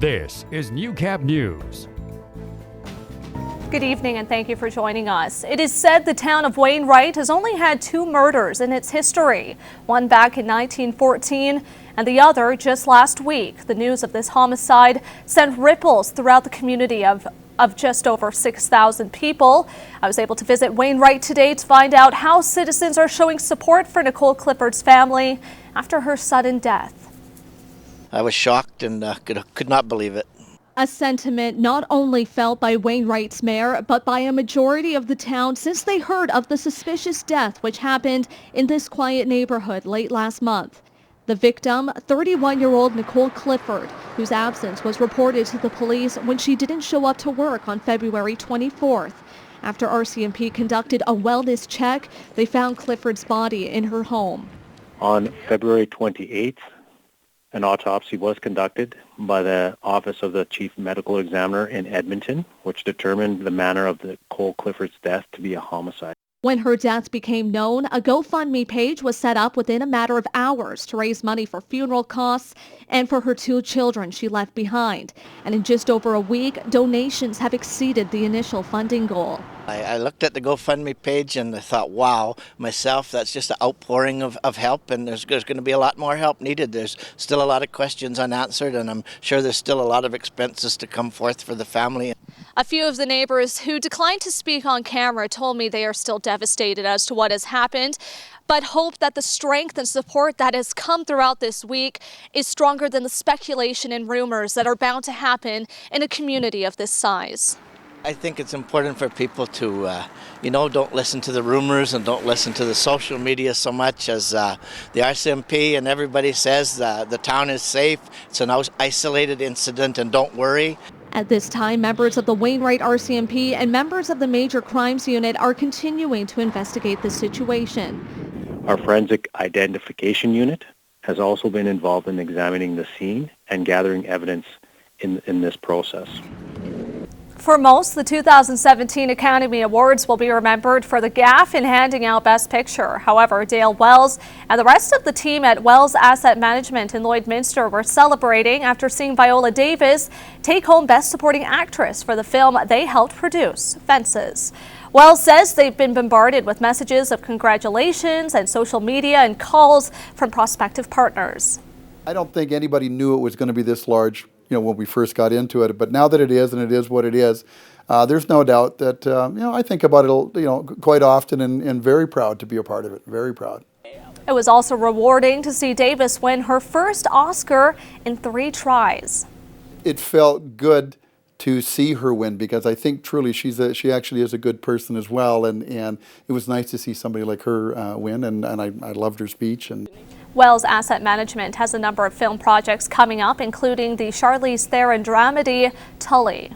This is Newcap News. Good evening and thank you for joining us. It is said the town of Wainwright has only had 2 murders in its history, one back in 1914 and the other just last week. The news of this homicide sent ripples throughout the community of just over 6,000 people. I was able to visit Wainwright today to find out how citizens are showing support for Nicole Clifford's family after her sudden death. I was shocked and could not believe it. A sentiment not only felt by Wainwright's mayor, but by a majority of the town since they heard of the suspicious death which happened in this quiet neighborhood late last month. The victim, 31-year-old Nicole Clifford, whose absence was reported to the police when she didn't show up to work on February 24th. After RCMP conducted a wellness check, they found Clifford's body in her home. On February 28th, an autopsy was conducted by the Office of the Chief Medical Examiner in Edmonton, which determined the manner of Nicole Clifford's death to be a homicide. When her death became known, a GoFundMe page was set up within a matter of hours to raise money for funeral costs and for her 2 children she left behind. And in just over a week, donations have exceeded the initial funding goal. I looked at the GoFundMe page and I thought, wow, myself, that's just an outpouring of help, and there's going to be a lot more help needed. There's still a lot of questions unanswered, and I'm sure there's still a lot of expenses to come forth for the family. A few of the neighbors who declined to speak on camera told me they are still devastated as to what has happened, but hope that the strength and support that has come throughout this week is stronger than the speculation and rumors that are bound to happen in a community of this size. I think it's important for people to, don't listen to the rumors and don't listen to the social media so much as the RCMP and everybody says the town is safe. It's an isolated incident and don't worry. At this time, members of the Wainwright RCMP and members of the Major Crimes Unit are continuing to investigate the situation. Our Forensic Identification Unit has also been involved in examining the scene and gathering evidence in this process. For most, the 2017 Academy Awards will be remembered for the gaffe in handing out Best Picture. However, Dale Wells and the rest of the team at Wells Asset Management in Lloydminster were celebrating after seeing Viola Davis take home Best Supporting Actress for the film they helped produce, Fences. Wells says they've been bombarded with messages of congratulations and social media and calls from prospective partners. I don't think anybody knew it was going to be this large, when we first got into it, but now that it is, and it is what it is, there's no doubt that, I think about it, quite often and very proud to be a part of it, very proud. It was also rewarding to see Davis win her first Oscar in 3 tries. It felt good to see her win because I think truly she actually is a good person as well, and it was nice to see somebody like her win, and I loved her speech. And Wells Asset Management has a number of film projects coming up, including the Charlize Theron dramedy Tully.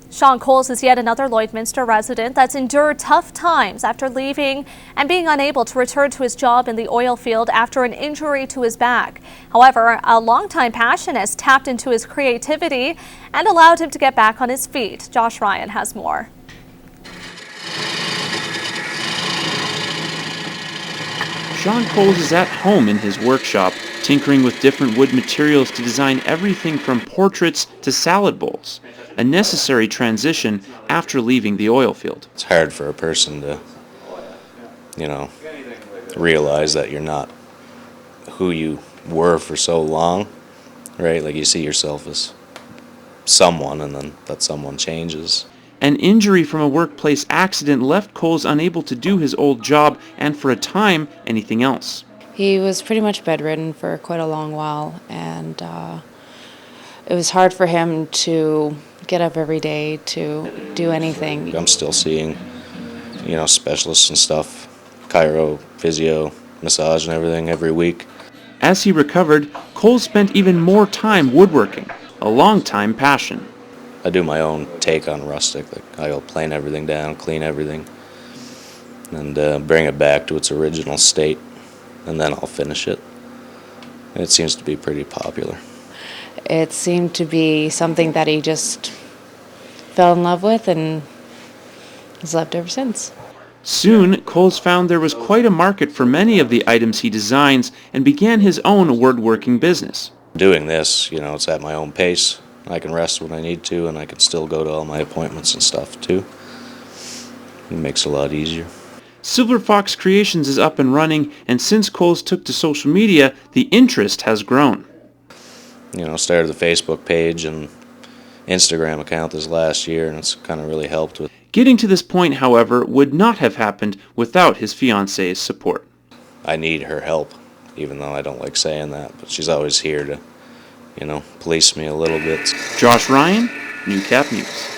Sean Coles is yet another Lloydminster resident that's endured tough times after leaving and being unable to return to his job in the oil field after an injury to his back. However, a longtime passion has tapped into his creativity and allowed him to get back on his feet. Josh Ryan has more. Sean Coles is at home in his workshop, tinkering with different wood materials to design everything from portraits to salad bowls, a necessary transition after leaving the oil field. It's hard for a person to, realize that you're not who you were for so long, right? Like you see yourself as someone and then that someone changes. An injury from a workplace accident left Coles unable to do his old job and, for a time, anything else. He was pretty much bedridden for quite a long while, and it was hard for him to get up every day to do anything. I'm still seeing, specialists and stuff, chiro, physio, massage and everything every week. As he recovered, Coles spent even more time woodworking, a long-time passion. I do my own take on rustic. Like I'll plane everything down, clean everything, and bring it back to its original state, and then I'll finish it. And it seems to be pretty popular. It seemed to be something that he just fell in love with and has loved ever since. Soon, Coles found there was quite a market for many of the items he designs and began his own woodworking business. Doing this, you know, it's at my own pace. I can rest when I need to, and I can still go to all my appointments and stuff too. It makes it a lot easier. Silver Fox Creations is up and running, and since Coles took to social media, the interest has grown. You know, started the Facebook page and Instagram account this last year, and it's kind of really helped with. Getting to this point, however, would not have happened without his fiance's support. I need her help, even though I don't like saying that, but she's always here to, you know, police me a little bit. Josh Ryan, Newcap News.